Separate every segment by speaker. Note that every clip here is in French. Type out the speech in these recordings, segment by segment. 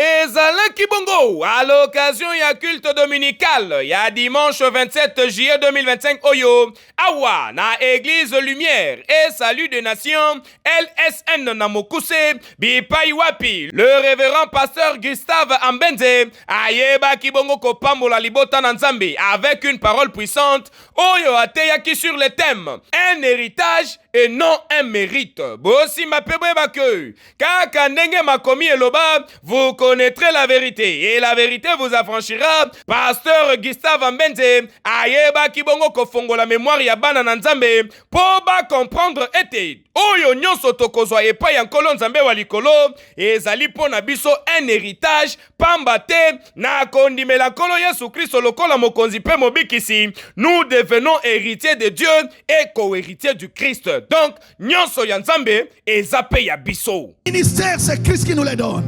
Speaker 1: ezalaki bongo à l'occasion ya culte dominical ya dimanche 27 juillet 2025 oyo awa na église Lumière et Salut des Nations LSN na Mokuse bipai wapi le révérend pasteur Gustave Ambenze ayebaki bongo kopambola libota na Nzambe avec une parole puissante oyo ateyaki sur le thème un héritage et non un mérite. Bosi mapebo bakeu kaka ndenge makomi eloba vous connaîtrez la vérité et la vérité vous affranchira. Pasteur Gustave Ambenze ayebaki bongo kofongola mémoire ya bana na Nzambe po ba comprendre ete oyo nyonso tokozwa epai ya nkolo Nzambe wa likolo ezali po na biso un héritage pamba te na kondimela nkolo Yesu Kristo lokola mokonzi pe mobikisi nous devenons héritiers de Dieu et co-héritiers du Christ. Donc nyonso ya Nzambe eza pe ya biso.
Speaker 2: Ministère, c'est Christ qui nous les donne.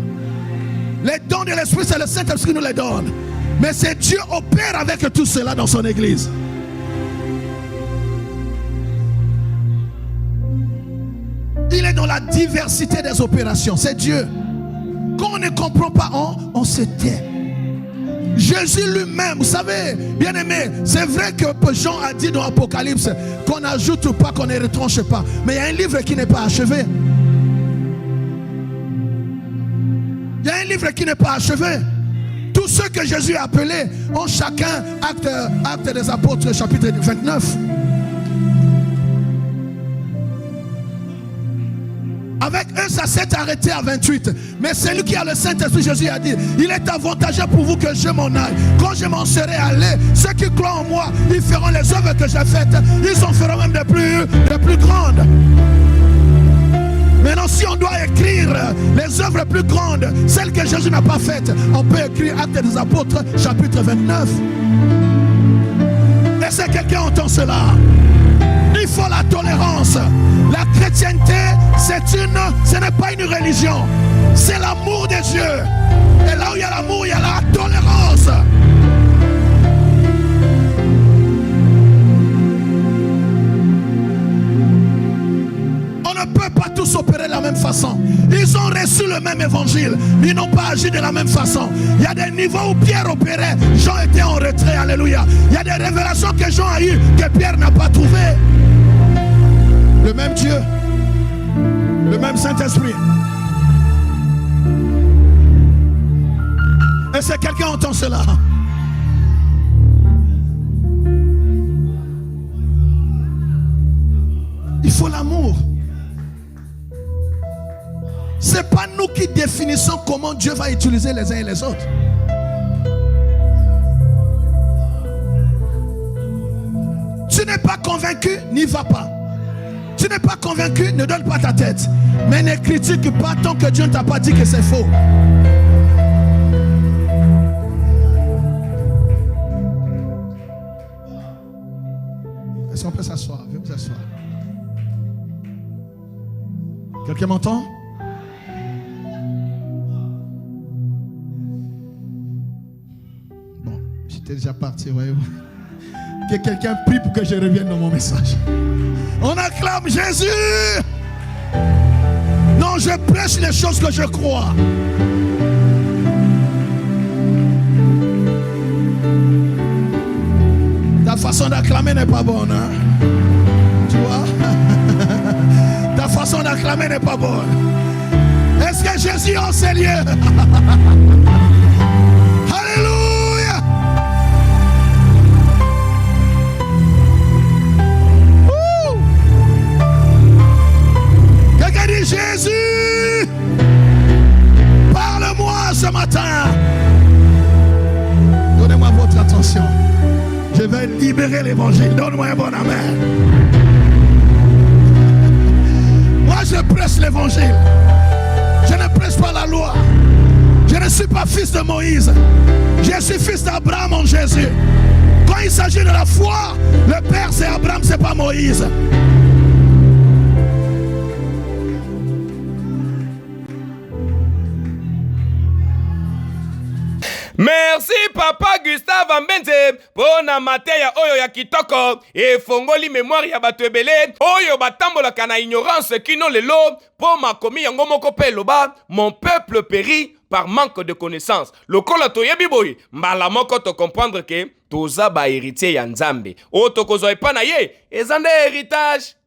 Speaker 2: Les dons de l'Esprit, c'est le Saint-Esprit qui nous les donne. Mais c'est Dieu opère avec tout cela dans son église. Il est dans la diversité des opérations. C'est Dieu. Quand on ne comprend pas, on se tait. Jésus lui-même, vous savez, bien aimé, c'est vrai que Jean a dit dans Apocalypse qu'on n'ajoute pas, qu'on ne retranche pas. Mais il y a un livre qui n'est pas achevé. Il y a un livre qui n'est pas achevé. Tous ceux que Jésus a appelés ont chacun acte des apôtres, chapitre 29. Avec eux, ça s'est arrêté à 28. Mais celui qui a le Saint-Esprit, Jésus a dit, il est avantageux pour vous que je m'en aille. Quand je m'en serai allé, ceux qui croient en moi, ils feront les œuvres que j'ai faites. Ils en feront même des plus grandes. Maintenant, si on doit écrire les œuvres plus grandes, celles que Jésus n'a pas faites, on peut écrire Actes des Apôtres, chapitre 29. Est-ce que quelqu'un entend cela? Il faut la tolérance. La chrétienté, ce n'est pas une religion. C'est l'amour de Dieu. Et là où il y a l'amour, il y a la tolérance. On ne peut pas tous opérer de la même façon. Ils ont reçu le même évangile, mais ils n'ont pas agi de la même façon. Il y a des niveaux où Pierre opérait, Jean était en retrait, alléluia. Il y a des révélations que Jean a eues que Pierre n'a pas trouvées. Le même Dieu, le même Saint-Esprit. Est-ce que quelqu'un entend cela? Il faut l'amour. C'est pas nous qui définissons comment Dieu va utiliser les uns et les autres. Tu n'es pas convaincu, n'y va pas. Tu n'es pas convaincu, ne donne pas ta tête. Mais ne critique pas tant que Dieu ne t'a pas dit que c'est faux. Est-ce qu'on peut s'asseoir? Veuillez vous asseoir. Quelqu'un m'entend? Bon, j'étais déjà parti, voyez-vous. Que quelqu'un prie pour que je revienne dans mon message. On acclame Jésus. Non, je prêche les choses que je crois. Ta façon d'acclamer n'est pas bonne, hein? Tu vois? Ta façon d'acclamer n'est pas bonne. Est-ce que Jésus est en ces lieux? Alléluia! Quelqu'un dit Jésus, parle-moi ce matin. Donnez-moi votre attention. Je vais libérer l'évangile. Donne-moi un bon amen. Moi, je prêche l'évangile. Je ne prêche pas la loi. Je ne suis pas fils de Moïse. Je suis fils d'Abraham en Jésus. Quand il s'agit de la foi, le père c'est Abraham, c'est pas Moïse.
Speaker 1: Merci papa Gustave Mbenze pona mateya oyo ya kitoko efongoli mémoire ya bato ebele oyo batambolaka na ignorance kino lelo po makomi yango moko pe loba mon peuple périt par manque de connaissance. Lokola toyebi boye mbala moko to comprendre que toza ba héritier ya Nzambe o tokozwa epa na ye ezande héritage